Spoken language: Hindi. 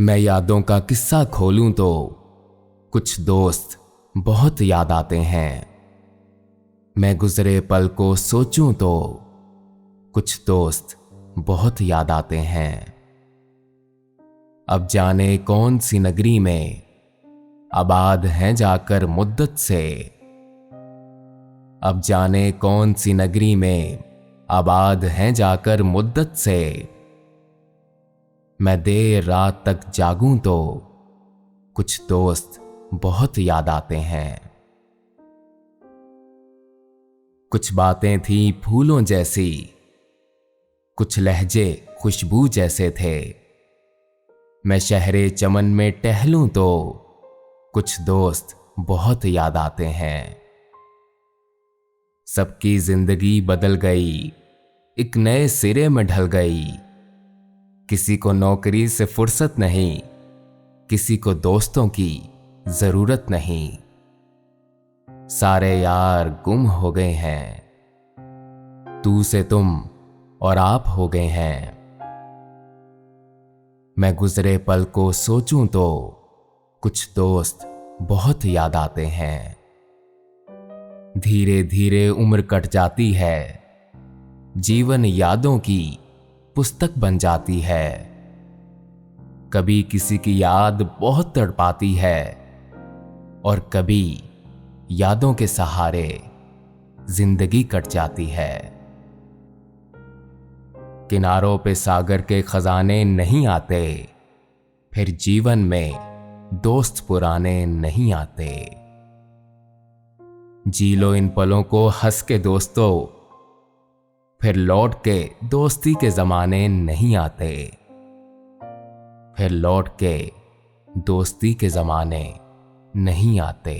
मैं यादों का किस्सा खोलूं तो कुछ दोस्त बहुत याद आते हैं। मैं गुजरे पल को सोचूं तो कुछ दोस्त बहुत याद आते हैं। अब जाने कौन सी नगरी में आबाद हैं जाकर मुद्दत से। अब जाने कौन सी नगरी में आबाद हैं जाकर मुद्दत से। मैं देर रात तक जागूं तो कुछ दोस्त बहुत याद आते हैं। कुछ बातें थी फूलों जैसी, कुछ लहजे खुशबू जैसे थे। मैं शहरे चमन में टहलूं तो कुछ दोस्त बहुत याद आते हैं। सबकी जिंदगी बदल गई, एक नए सिरे में ढल गई। किसी को नौकरी से फुर्सत नहीं, किसी को दोस्तों की जरूरत नहीं। सारे यार गुम हो गए हैं, तू से तुम और आप हो गए हैं। मैं गुजरे पल को सोचूं तो कुछ दोस्त बहुत याद आते हैं। धीरे धीरे उम्र कट जाती है, जीवन यादों की पुस्तक बन जाती है। कभी किसी की याद बहुत तड़पाती है और कभी यादों के सहारे जिंदगी कट जाती है। किनारों पे सागर के खजाने नहीं आते, फिर जीवन में दोस्त पुराने नहीं आते। जी लो इन पलों को हंस के दोस्तों, फिर लौट के दोस्ती के जमाने नहीं आते। फिर लौट के दोस्ती के जमाने नहीं आते।